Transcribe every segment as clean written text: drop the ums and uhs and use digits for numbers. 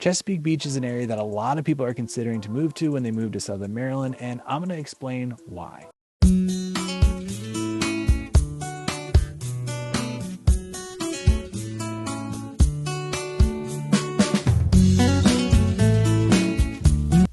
Chesapeake Beach is an area that a lot of people are considering to move to when they move to Southern Maryland, and I'm going to explain why.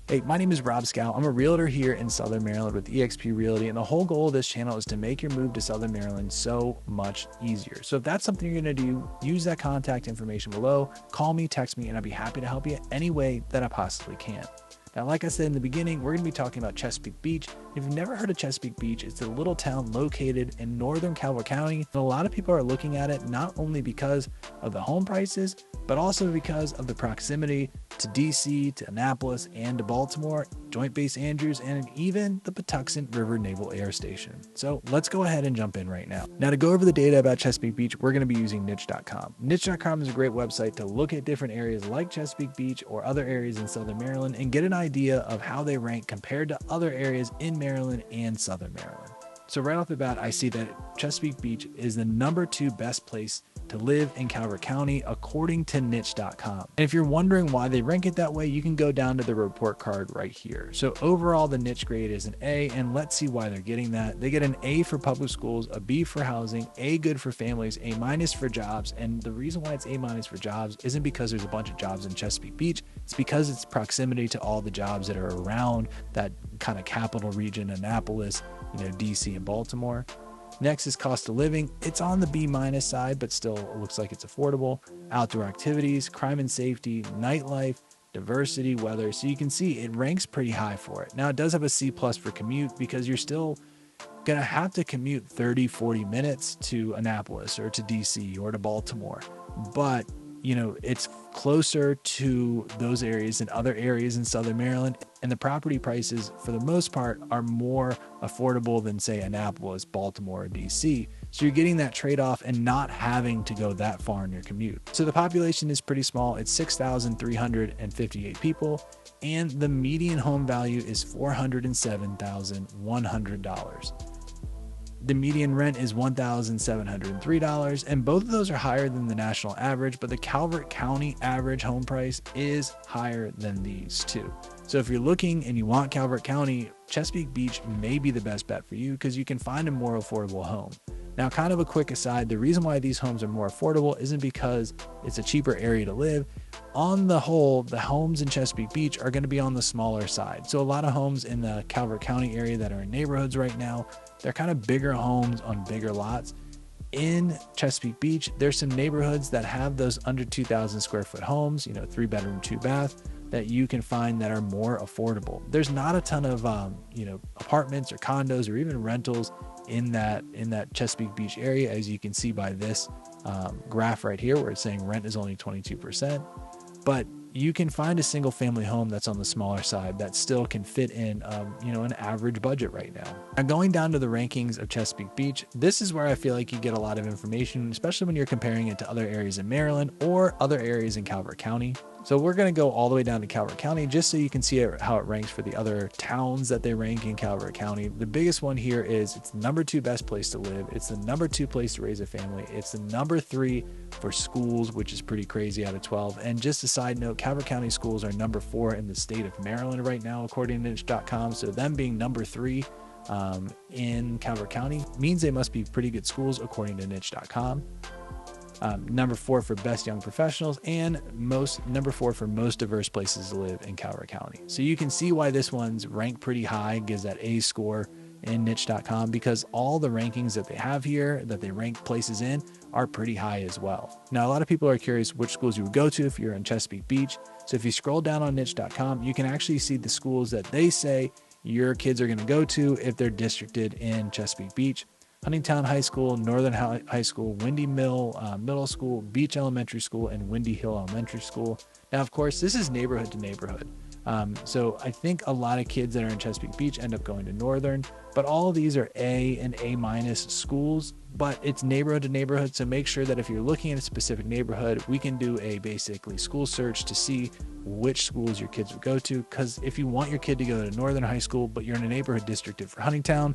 Hey, my name is Rob Scout. I'm a realtor here in Southern Maryland with eXp Realty, and the whole goal of this channel is to make your move to Southern Maryland so much easier. So if that's something you're going to do, use that contact information below, call me, text me, and I'd be happy to help you any way that I possibly can. Now, like I said in the beginning, we're going to be talking about Chesapeake Beach. If you've never heard of Chesapeake Beach, it's a little town located in northern Calvert County. And a lot of people are looking at it not only because of the home prices, but also because of the proximity to DC, to Annapolis, and to Baltimore, Joint Base Andrews, and even the Patuxent River Naval Air Station. So let's go ahead and jump in right now. Now, to go over the data about Chesapeake Beach, we're going to be using niche.com. Niche.com is a great website to look at different areas like Chesapeake Beach or other areas in Southern Maryland and get an idea of how they rank compared to other areas in Maryland and Southern Maryland. So right off the bat, I see that Chesapeake Beach is the #2 best place to live in Calvert County, according to niche.com. And if you're wondering why they rank it that way, you can go down to the report card right here. So overall, the niche grade is an A, and let's see why they're getting that. They get an A for public schools, a B for housing, A good for families, A- for jobs. And the reason why it's A- for jobs isn't because there's a bunch of jobs in Chesapeake Beach. It's because it's proximity to all the jobs that are around that kind of capital region, Annapolis, DC and Baltimore. Next is cost of living. It's on the B- side, but still looks like it's affordable. Outdoor activities, crime and safety, nightlife, diversity, weather. So you can see it ranks pretty high for it. Now it does have a C+ for commute because you're still gonna have to commute 30-40 minutes to Annapolis or to DC or to Baltimore, but it's closer to those areas and other areas in Southern Maryland, and the property prices for the most part are more affordable than say Annapolis, Baltimore, or DC. So you're getting that trade-off and not having to go that far in your commute. So the population is pretty small. It's 6,358 people, and the median home value is $407,100. The median rent is $1,703, and both of those are higher than the national average, but the Calvert County average home price is higher than these two. So if you're looking and you want Calvert County, Chesapeake Beach may be the best bet for you because you can find a more affordable home. Now, kind of a quick aside, the reason why these homes are more affordable isn't because it's a cheaper area to live. On the whole, the homes in Chesapeake Beach are going to be on the smaller side. So a lot of homes in the Calvert County area that are in neighborhoods right now, they're kind of bigger homes on bigger lots. In Chesapeake Beach, there's some neighborhoods that have those under 2,000 square foot homes, 3-bedroom, 2-bath, that you can find that are more affordable. There's not a ton of, apartments or condos or even rentals in that Chesapeake Beach area, as you can see by this graph right here, where it's saying rent is only 22%. But you can find a single family home that's on the smaller side that still can fit in, an average budget right now. Now, going down to the rankings of Chesapeake Beach, this is where I feel like you get a lot of information, especially when you're comparing it to other areas in Maryland or other areas in Calvert County. So we're going to go all the way down to Calvert County just so you can see how it ranks for the other towns that they rank in Calvert County. The biggest one here is it's the #2 best place to live. It's the #2 place to raise a family. It's the #3 for schools, which is pretty crazy out of 12. And just a side note, Calvert County schools are #4 in the state of Maryland right now, according to niche.com. So them being #3 in Calvert County means they must be pretty good schools, according to niche.com. #4 for best young professionals, and #4 for most diverse places to live in Calvert County. So you can see why this one's ranked pretty high, gives that A score in niche.com, because all the rankings that they have here that they rank places in are pretty high as well. Now, a lot of people are curious which schools you would go to if you're in Chesapeake Beach. So if you scroll down on niche.com, you can actually see the schools that they say your kids are going to go to if they're districted in Chesapeake Beach. Huntingtown High School, Northern High School, Windy Mill Middle School, Beach Elementary School, and Windy Hill Elementary School. Now, of course, this is neighborhood to neighborhood. So I think a lot of kids that are in Chesapeake Beach end up going to Northern, but all of these are A and A- schools, but it's neighborhood to neighborhood. So make sure that if you're looking at a specific neighborhood, we can do a basically school search to see which schools your kids would go to. Because if you want your kid to go to Northern High School, but you're in a neighborhood district for Huntingtown,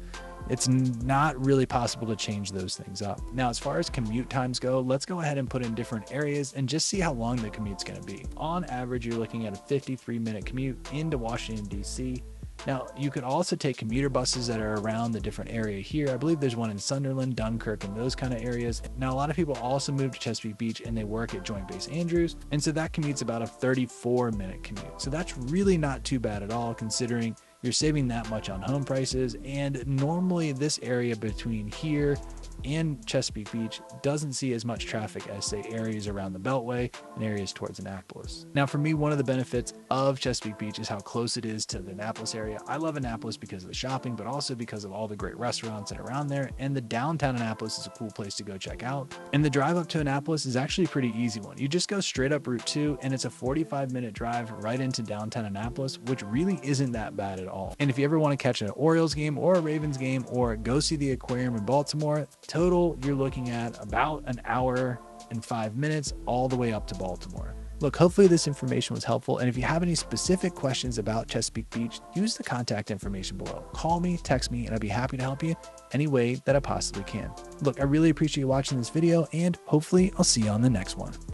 It's not really possible to change those things up. Now, as far as commute times go, let's go ahead and put in different areas and just see how long the commute's going to be. On average, you're looking at a 53-minute commute into Washington, D.C. Now, you could also take commuter buses that are around the different area here. I believe there's one in Sunderland, Dunkirk, and those kind of areas. Now, a lot of people also move to Chesapeake Beach and they work at Joint Base Andrews, and so that commute's about a 34-minute commute. So that's really not too bad at all, considering you're saving that much on home prices. And normally this area between here and Chesapeake Beach doesn't see as much traffic as, say, areas around the Beltway and areas towards Annapolis. Now, for me, one of the benefits of Chesapeake Beach is how close it is to the Annapolis area. I love Annapolis because of the shopping, but also because of all the great restaurants that are around there. And the downtown Annapolis is a cool place to go check out. And the drive up to Annapolis is actually a pretty easy one. You just go straight up Route 2, and it's a 45-minute drive right into downtown Annapolis, which really isn't that bad at all. And if you ever want to catch an Orioles game or a Ravens game or go see the aquarium in Baltimore, total, you're looking at about an hour and 5 minutes all the way up to Baltimore. Look, hopefully this information was helpful, and if you have any specific questions about Chesapeake Beach, use the contact information below. Call me, text me, and I'd be happy to help you any way that I possibly can. Look, I really appreciate you watching this video, and hopefully I'll see you on the next one.